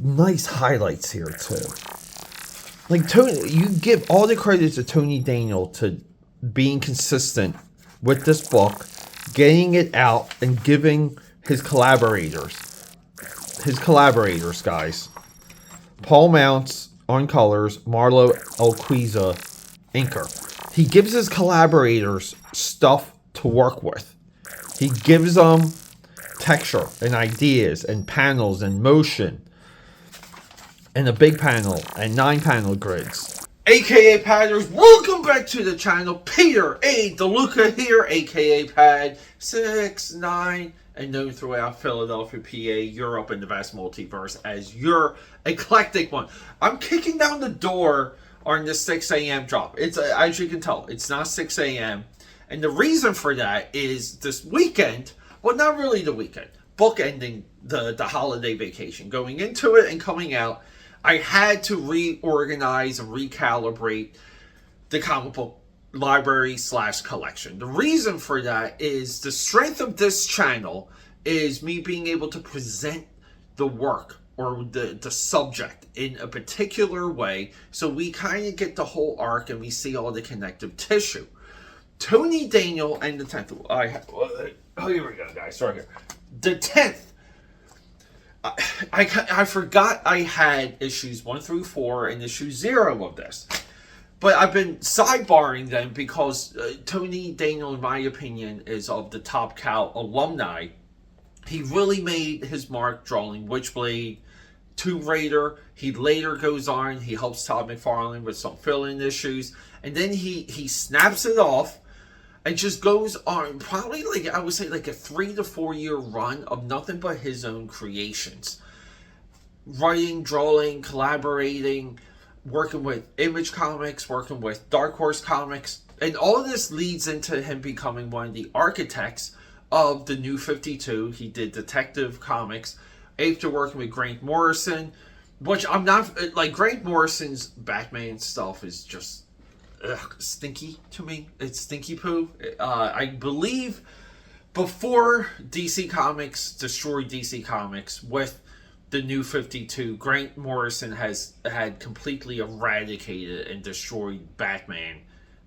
nice highlights here too. Like Tony, you give all the credit to Tony Daniel to being consistent with this book, getting it out, and giving his collaborators, guys, Paul Mounts on colors, Marlo Elquiza, inker. He gives his collaborators stuff to work with. He gives them texture and ideas and panels and motion and a big panel and 9-panel grids. AKA Padders, welcome back to the channel. Peter A. DeLuca here, AKA Pad 69, and known throughout Philadelphia, PA, Europe, and the vast multiverse as your eclectic one. I'm kicking down the door on the 6 a.m. drop. It's as you can tell, it's not 6 a.m. And the reason for that is this weekend, well, not really the weekend, bookending the holiday vacation, going into it and coming out, I had to reorganize and recalibrate the comic book library / collection. The reason for that is the strength of this channel is me being able to present the work or the subject in a particular way, so we kind of get the whole arc and we see all the connective tissue. Tony Daniel and the 10th. Oh, here we go, guys. Sorry here. The 10th. I forgot I had issues 1 through 4 and issue 0 of this. But I've been sidebarring them because Tony Daniel, in my opinion, is of the Top Cow alumni. He really made his mark drawing Witchblade, Tomb Raider. He later goes on, he helps Todd McFarlane with some fill-in issues. And then he snaps it off and just goes on probably, like, I would say, like a 3 to 4 year run of nothing but his own creations. Writing, drawing, collaborating, working with Image Comics, working with Dark Horse Comics. And all of this leads into him becoming one of the architects of the New 52. He did Detective Comics after working with Grant Morrison, which I'm not, like, Grant Morrison's Batman stuff is just stinky to me. It's stinky poo. I believe before DC Comics destroyed DC Comics with the New 52, Grant Morrison had completely eradicated and destroyed Batman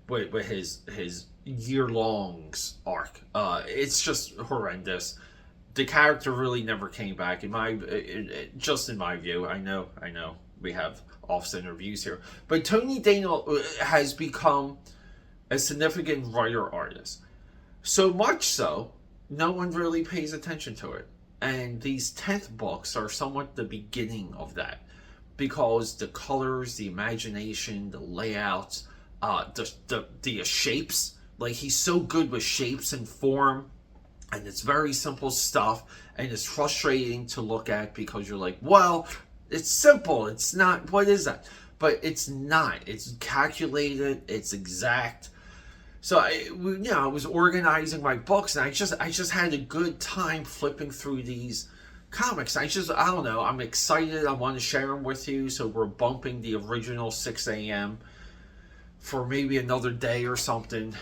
with his year-longs arc. It's just horrendous. The character really never came back just in my view. I know we have off-center views here, but Tony Daniel has become a significant writer-artist. So much so, no one really pays attention to it. And these 10th books are somewhat the beginning of that, because the colors, the imagination, the layouts, the shapes, like, he's so good with shapes and form, and it's very simple stuff, and it's frustrating to look at because you're like, well, it's simple, it's not, what is that? But it's not. It's calculated, it's exact. So I was organizing my books, and I just had a good time flipping through these comics. I don't know, I'm excited. I want to share them with you. So we're bumping the original 6 a.m. for maybe another day or something,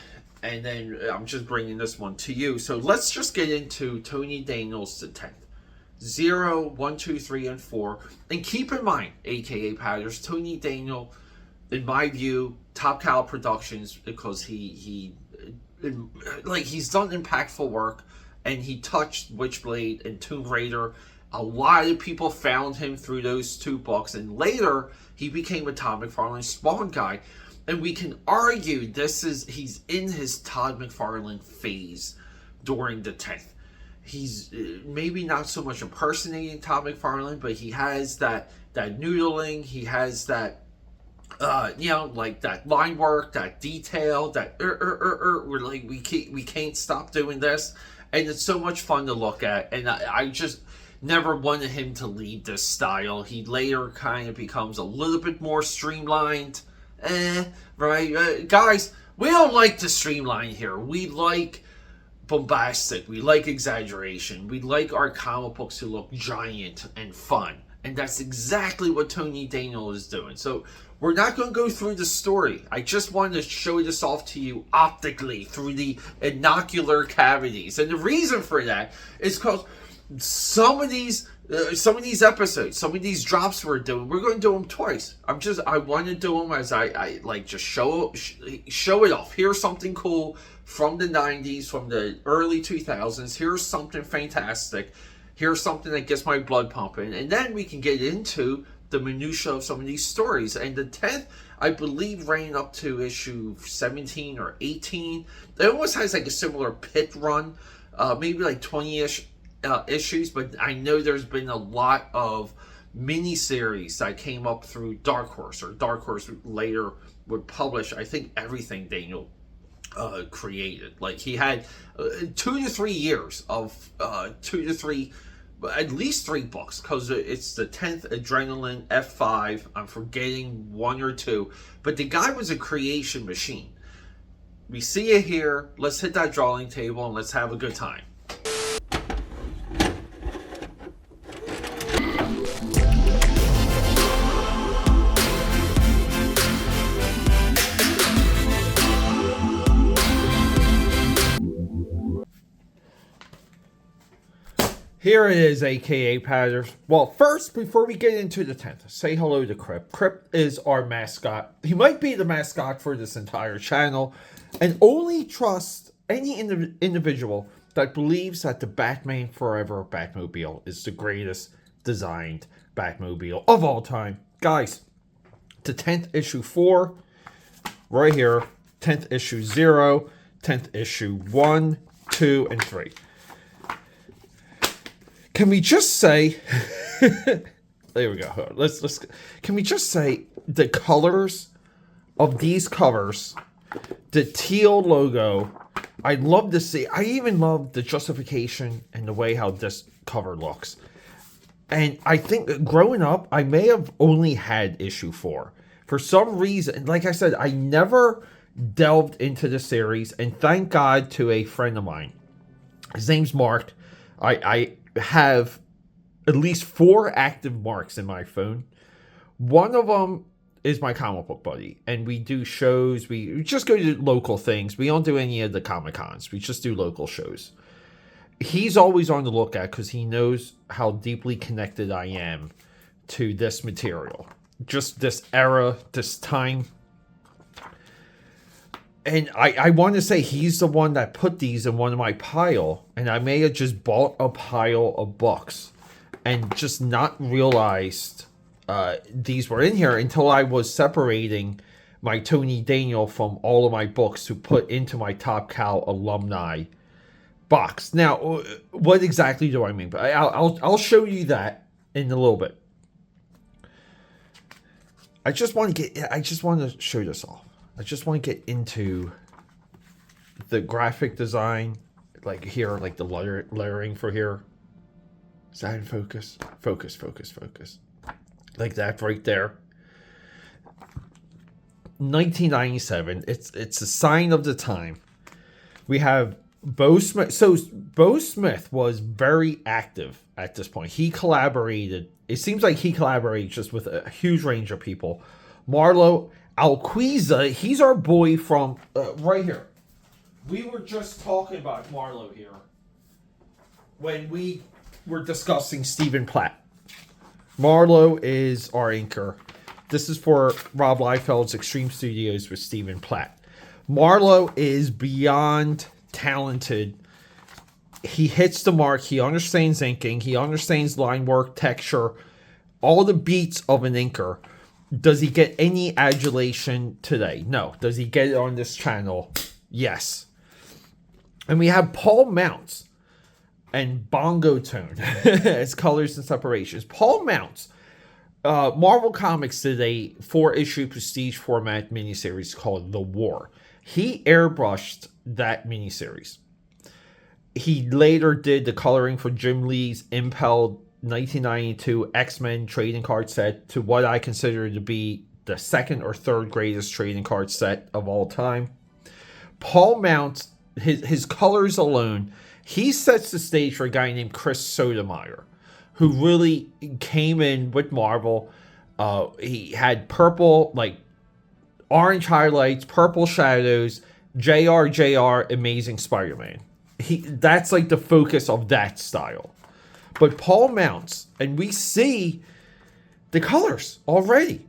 and then I'm just bringing this one to you. So let's just get into Tony Daniel's The 10th. 0, 1, 2, 3, and 4. And keep in mind, AKA Padders, Tony Daniel, in my view, Top Cow Productions, because he's done impactful work, and he touched Witchblade and Tomb Raider. A lot of people found him through those 2 books, and later he became a Todd McFarlane Spawn guy. And we can argue he's in his Todd McFarlane phase during the 10th. He's maybe not so much impersonating Todd McFarlane, but he has that noodling, he has that like that line work, that detail, that we're like, we can't stop doing this, and it's so much fun to look at. And I just never wanted him to lead this style. He later kind of becomes a little bit more streamlined, right? Guys, we don't like to streamline here. We like bombastic, we like exaggeration, we like our comic books to look giant and fun, and that's exactly what Tony Daniel is doing. So we're not going to go through the story. I just wanted to show this off to you optically through the inocular cavities, and the reason for that is because some of these Some of these episodes, some of these drops we're going to do them twice. I want to do them as I like, just show it off. Here's something cool from the 90s, from the early 2000s. Here's something fantastic. Here's something that gets my blood pumping. And then we can get into the minutia of some of these stories. And the 10th, I believe, ran up to issue 17 or 18. It almost has like a similar pit run, maybe like 20-ish issues, but I know there's been a lot of miniseries that came up through Dark Horse, or Dark Horse later would publish, I think, everything Daniel created. Like, he had 2 to 3 years of 2 to 3, at least 3 books, because it's the 10th, Adrenaline, F5, I'm forgetting 1 or 2, but the guy was a creation machine. We see it here. Let's hit that drawing table and let's have a good time. Here it is, AKAPAD. Well, first, before we get into the 10th, say hello to Crip. Crip is our mascot. He might be the mascot for this entire channel, and only trust any individual that believes that the Batman Forever Batmobile is the greatest designed Batmobile of all time. Guys, the 10th issue 4, right here, 10th issue 0, 10th issue 1, 2, and 3. Can we just say, there we go. Let's. Can we just say the colors of these covers, the teal logo, I love to see. I even love the justification and the way how this cover looks. And I think growing up, I may have only had issue 4. For some reason, like I said, I never delved into the series, and thank God to a friend of mine. His name's Mark. I have at least 4 active marks in my phone. One of them is my comic book buddy, and we do shows. We just go to local things. We don't do any of the Comic Cons. We just do local shows. He's always on the lookout because he knows how deeply connected I am to this material, just this era, this time. And I want to say he's the one that put these in one of my pile, and I may have just bought a pile of books and just not realized these were in here until I was separating my Tony Daniel from all of my books to put into my Top Cow alumni box. Now, what exactly do I mean? But I'll show you that in a little bit. I just want to show this off. I just want to get into the graphic design, like here, like the layering for here. Is that in focus? Focus. Like that right there. 1997. It's a sign of the time. We have Bo Smith. So Bo Smith was very active at this point. He collaborated. It seems like he collaborated just with a huge range of people. Marlo Alquiza, he's our boy from right here. We were just talking about Marlo here when we were discussing Stephen Platt. Marlo is our inker. This is for Rob Liefeld's Extreme Studios with Stephen Platt. Marlo is beyond talented. He hits the mark. He understands inking. He understands line work, texture, all the beats of an inker. Does he get any adulation today? No. Does he get it on this channel? Yes. And we have Paul Mounts and Bongo Tone as colors and separations. Paul Mounts. Marvel Comics did a 4-issue prestige format miniseries called The War. He airbrushed that miniseries. He later did the coloring for Jim Lee's Impelled 1992 X-Men trading card set, to what I consider to be the 2nd or 3rd greatest trading card set of all time. Paul Mounts, his colors alone, he sets the stage for a guy named Chris Sotomayor, who really came in with Marvel. He had purple, like orange highlights, purple shadows, JR, Amazing Spider-Man. That's like the focus of that style. But Paul mounts, and we see the colors already.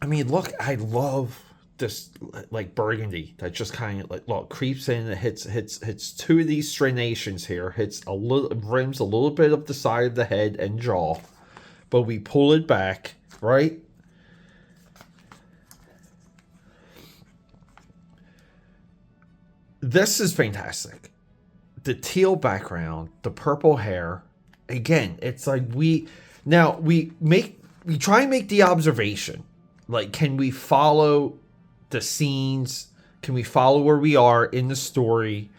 I mean, look, I love this like burgundy that just kind of like look creeps in and hits two of these striations here, rims a little bit of the side of the head and jaw, but we pull it back, right? This is fantastic. The teal background, the purple hair. Again, it's like we try and make the observation. Like, can we follow the scenes? Can we follow where we are in the story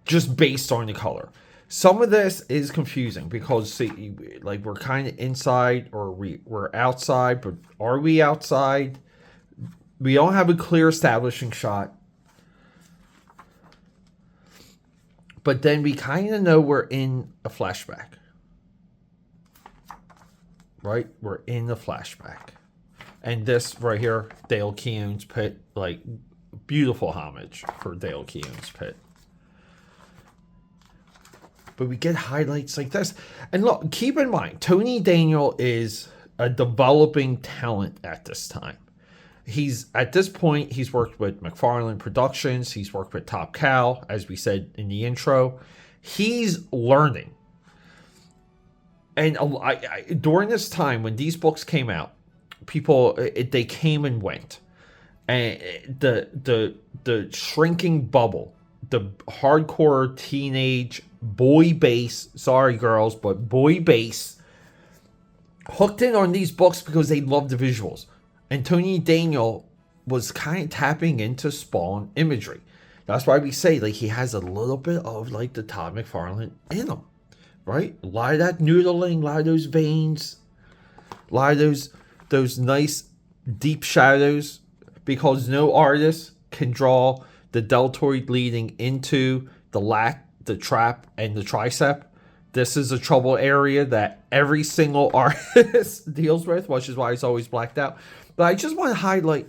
just based on the color? Some of this is confusing because, see, like, we're kind of inside or we're outside, but are we outside? We don't have a clear establishing shot. But then we kind of know we're in a flashback. Right? We're in the flashback. And this right here, Dale Keown's pit, like, beautiful homage for Dale Keown's pit. But we get highlights like this. And look, keep in mind, Tony Daniel is a developing talent at this time. At this point, he's worked with McFarlane Productions. He's worked with Top Cow, as we said in the intro. He's learning. And during this time, when these books came out, they came and went. And the shrinking bubble, the hardcore teenage boy base, sorry girls, but boy base, hooked in on these books because they loved the visuals. And Tony Daniel was kind of tapping into Spawn imagery. That's why we say, like, he has a little bit of, like, the Todd McFarlane in him, right? A lot of that noodling, a lot of those veins, a lot of those nice deep shadows, because no artist can draw the deltoid leading into the lat, the trap, and the tricep. This is a trouble area that every single artist deals with, which is why it's always blacked out. But I just want to highlight,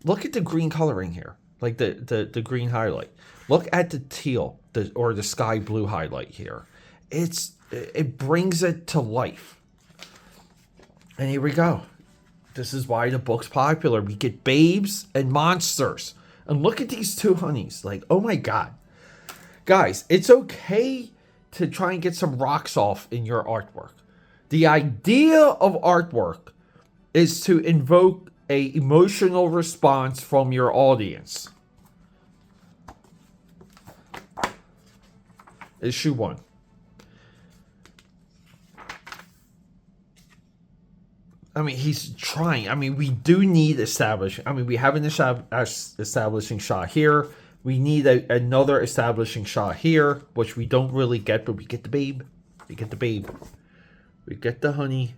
look at the green coloring here, like the green highlight. Look at the teal or the sky blue highlight here. It brings it to life. And here we go. This is why the book's popular. We get babes and monsters. And look at these two honeys. Like, oh my God. Guys, it's okay to try and get some rocks off in your artwork. The idea of artwork is to invoke a emotional response from your audience. Issue 1. I mean, he's trying. I mean, we do need establishing. I mean, we have an establishing shot here. We need another establishing shot here, which we don't really get, but we get the babe. We get the babe. We get the honey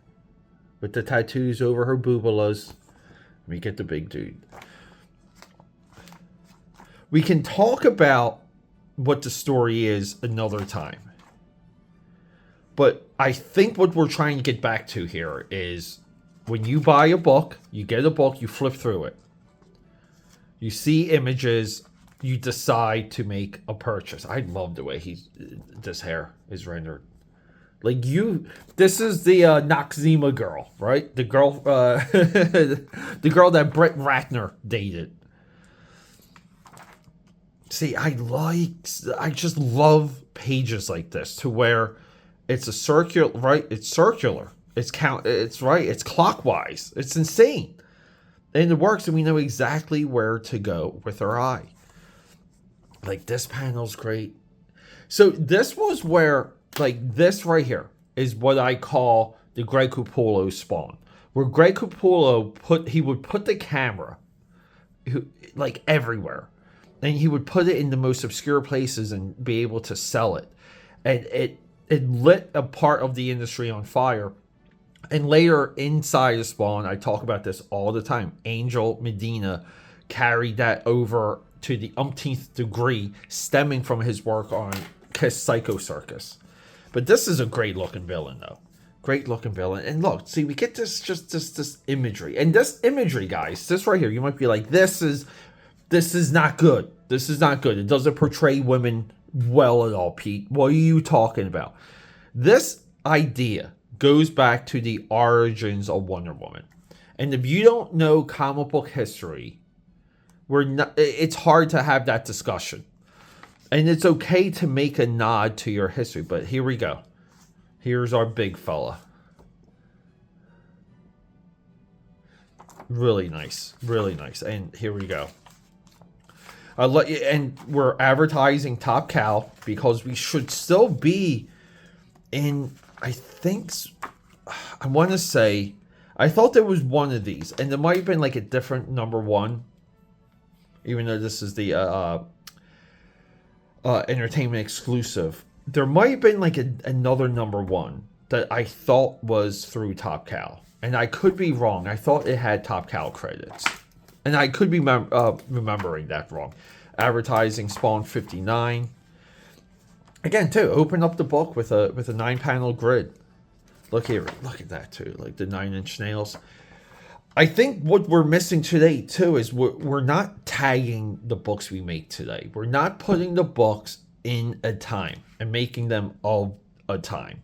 with the tattoos over her boobalas. We get the big dude. We can talk about what the story is another time. But I think what we're trying to get back to here is when you buy a book, you get a book, you flip through it. You see images, you decide to make a purchase. I love the way this hair is rendered. Like this is the Noxzema girl, right? The girl, the girl that Brett Ratner dated. See, I just love pages like this to where it's a circular, right? It's circular. It's right. It's clockwise. It's insane, and it works, and we know exactly where to go with our eye. Like, this panel's great. So this was where, like, this right here is what I call the Greg Capullo Spawn, where Greg Capullo would put the camera like everywhere, and he would put it in the most obscure places and be able to sell it, and it lit a part of the industry on fire. And later inside of Spawn, I talk about this all the time. Angel Medina carried that over to the umpteenth degree, stemming from his work on Kiss Psycho Circus. But this is a great looking villain, though. Great looking villain. And look, see, we get this imagery. And this imagery, guys, this right here, you might be like, this is not good. This is not good. It doesn't portray women well at all, Pete. What are you talking about? This idea goes back to the origins of Wonder Woman. And if you don't know comic book history, it's hard to have that discussion. And it's okay to make a nod to your history, but here we go. Here's our big fella. Really nice. Really nice. And here we go. And we're advertising Top Cow because we should still be in, I want to say, I thought there was one of these, and there might have been like a different number one, even though this is the entertainment exclusive. There might have been like another number one that I thought was through Top Cow, and I could be wrong. I thought it had Top Cow credits, and I could be remembering that wrong. Advertising Spawn 59. Again, too, open up the book with a 9-panel grid. Look here, look at that too, like the 9-inch nails. I think what we're missing today too is we're not tagging the books we make today. We're not putting the books in a time and making them of a time.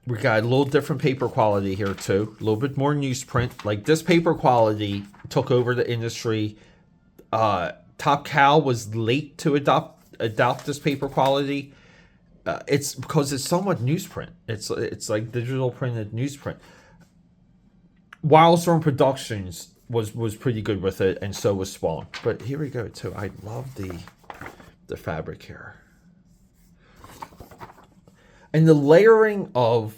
We got a little different paper quality here too, a little bit more newsprint. Like this paper quality took over the industry. Top Cow was late to adopt this paper quality. It's because it's somewhat newsprint. It's like digital printed newsprint. Wildstorm Productions was pretty good with it, and so was Spawn. But here we go too. I love the fabric here, and the layering of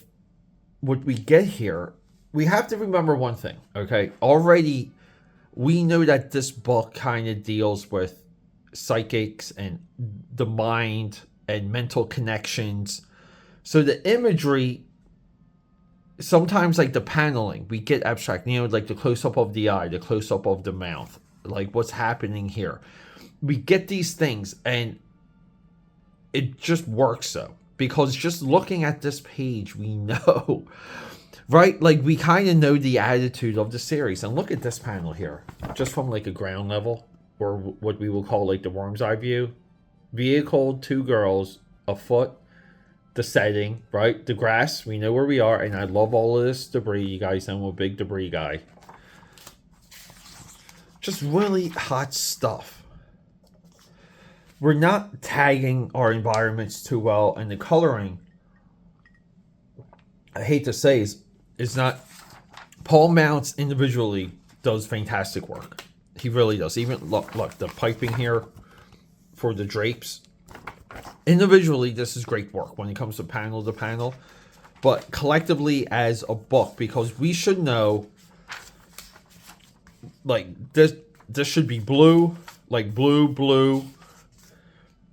what we get here. We have to remember one thing, okay? Already, we know that this book kind of deals with psychics and the mind and mental connections. So the imagery, sometimes like the paneling, we get abstract, like the close-up of the eye, the close-up of the mouth, like what's happening here. We get these things and it just works so. Because just looking at this page, we know, right? Like we kind of know the attitude of the series. And look at this panel here, just from like a ground level, or what we will call like the worm's eye view. Vehicle, 2 girls, a foot, the setting, right? The grass, we know where we are, and I love all of this debris. You guys know I'm a big debris guy. Just really hot stuff. We're not tagging our environments too well, and the coloring, I hate to say, is not. Paul Mounts individually does fantastic work. He really does. Even look, the piping here for the drapes. Individually, this is great work when it comes to panel, but collectively as a book, because we should know, like this should be blue, like blue,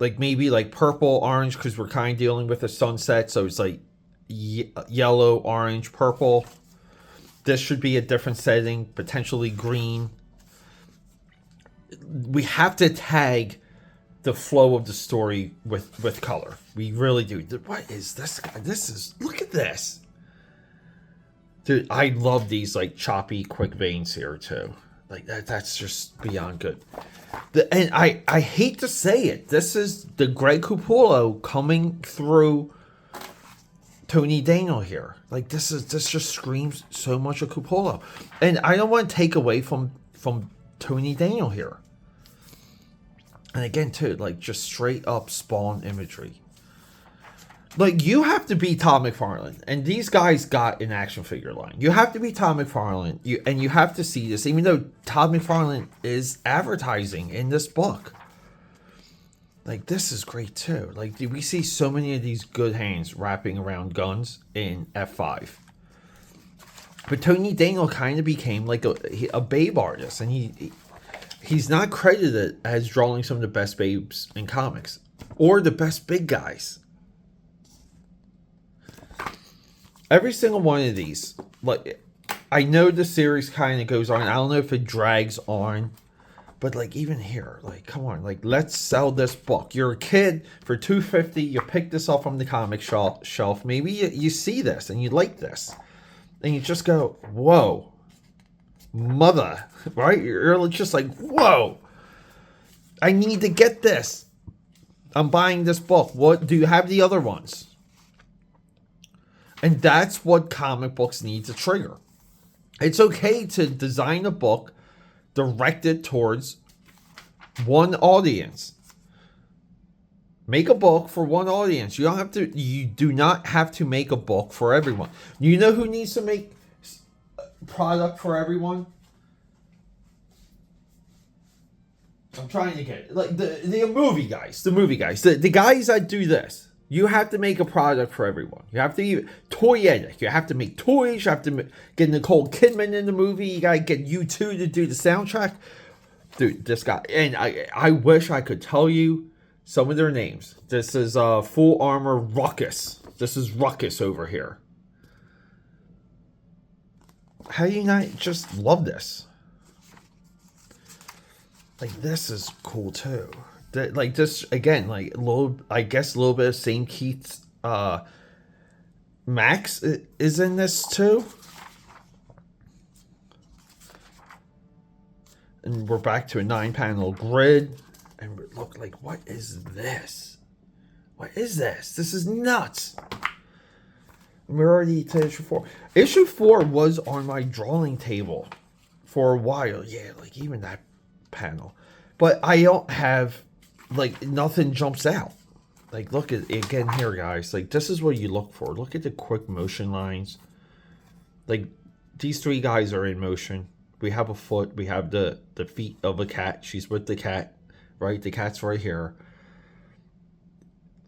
like maybe like purple, orange, because we're kind of dealing with a sunset, so it's like yellow, orange, purple. This should be a different setting, potentially green. We have to tag the flow of the story with color. We really do. What is this guy? Look at this. Dude, I love these like choppy, quick veins here too. Like that's just beyond good. And I hate to say it. This is the Greg Capullo coming through Tony Daniel here. Like this just screams so much of Capullo. And I don't want to take away from Tony Daniel here. And again, too, like just straight up Spawn imagery. Like you have to be Todd McFarlane, and these guys got an action figure line. You have to be Todd McFarlane, and you have to see this, even though Todd McFarlane is advertising in this book. Like this is great too. Like we see so many of these good hands wrapping around guns in F5. But Tony Daniel kind of became like a babe artist, and he's not credited as drawing some of the best babes in comics or the best big guys. Every single one of these, like I know the series kind of goes on. I don't know if it drags on, but like even here, like come on, like let's sell this book. You're a kid for $2.50. You pick this up from the comic shelf. Maybe you see this and you like this, and you just go, whoa. Mother, right? You're just like, whoa, I need to get this. I'm buying this book. What do you have? The other ones? And that's what comic books need to trigger. It's okay to design a book directed towards one audience. Make a book for one audience. You do not have to make a book for everyone. You know who needs to make product for everyone? I'm trying to get it. Like the movie guys. The guys that do this. You have to make a product for everyone. You have to toyetic. You have to make toys. You have to get Nicole Kidman in the movie. You gotta get U2 to do the soundtrack. Dude, this guy, and I wish I could tell you some of their names. This is Full Armor Ruckus. This is Ruckus over here. How do you not just love this? Like, this is cool too. Like, this again, like I guess a little bit of St. Keith's. Max is in this too. And we're back to a 9-panel grid. And look, like, what is this? What is this? This is nuts. We're already to issue 4. Issue 4 was on my drawing table for a while. Yeah, like, even that panel. But I don't have, like, nothing jumps out. Like, look at it again here, guys. Like, this is what you look for. Look at the quick motion lines. Like, these 3 guys are in motion. We have a foot. We have the feet of a cat. She's with the cat, right? The cat's right here.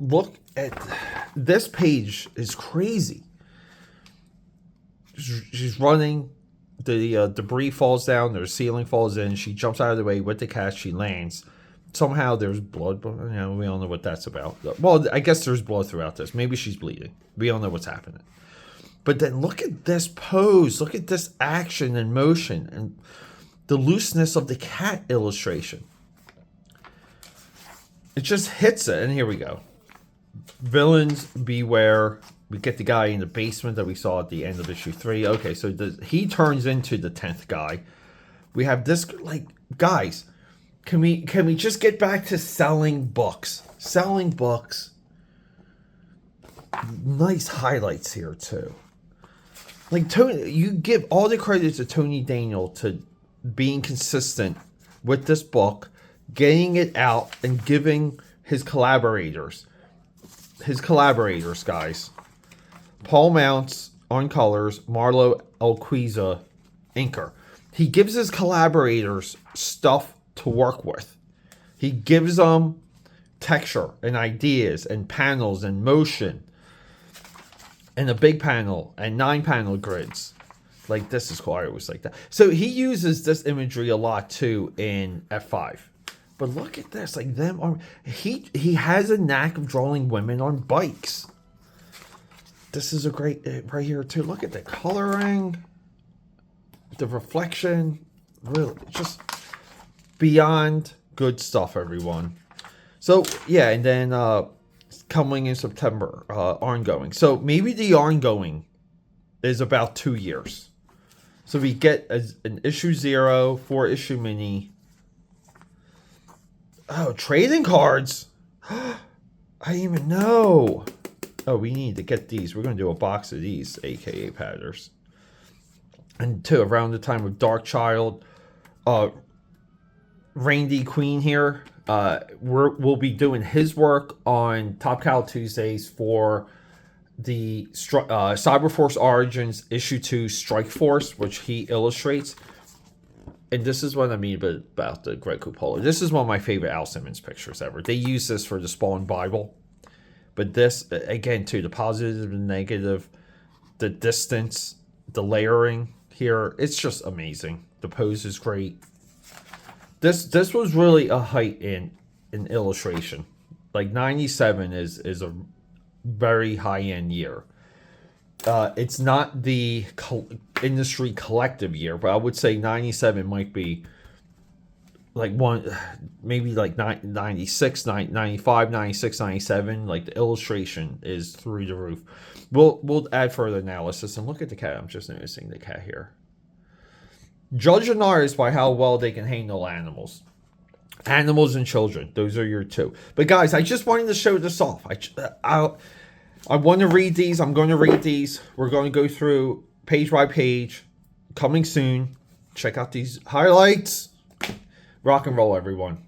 Look at this page is crazy. She's running. The debris falls down. The ceiling falls in. She jumps out of the way with the cat. She lands. Somehow there's blood. But, you know, we don't know what that's about. Well, I guess there's blood throughout this. Maybe she's bleeding. We don't know what's happening. But then look at this pose. Look at this action and motion and the looseness of the cat illustration. It just hits it. And here we go. Villains beware. We get the guy in the basement that we saw at the end of issue 3. Okay, so he turns into the 10th guy. We have this, like, guys, can we just get back to selling books? Selling books. Nice highlights here too. Like, Tony, you give all the credit to Tony Daniel to being consistent with this book, getting it out, and giving his collaborators, guys. Paul Mounts on colors, Marlo Alquiza inker. He gives his collaborators stuff to work with. He gives them texture and ideas and panels and motion. And a big panel and 9-panel grids. Like, this is cool. I always like that. So he uses this imagery a lot too in F5. But look at this. Like, them on, he has a knack of drawing women on bikes. This is a great right here too. Look at the coloring, the reflection. Really, just beyond good stuff, everyone. So yeah, and then coming in September, ongoing. So maybe the ongoing is about 2 years. So we get an issue 0, 4-issue mini. Oh, trading cards. I didn't even know. Oh, we need to get these. We're going to do a box of these AKAPADers. And to around the time of Dark Child, Randy Queen here. We'll be doing his work on Top Cow Tuesdays for the Cyberforce Origins issue 2 Strike Force, which he illustrates. And this is what I mean about the Greg Cupola. This is one of my favorite Al Simmons pictures ever. They use this for the Spawn Bible. But this, again, too, the positive and negative, the distance, the layering here, it's just amazing. The pose is great. This was really a height in illustration. Like, 97 is a very high-end year. It's not the industry collective year, but I would say 97 might be like one, maybe like 96, 95, 96, 97. Like, the illustration is through the roof. We'll add further analysis. And look at the cat. I'm just noticing the cat here. Judge an artist by how well they can handle animals. Animals and children. Those are your 2. But guys, I just wanted to show this off. I want to read these. I'm going to read these. We're going to go through page by page. Coming soon. Check out these highlights. Rock and roll, everyone.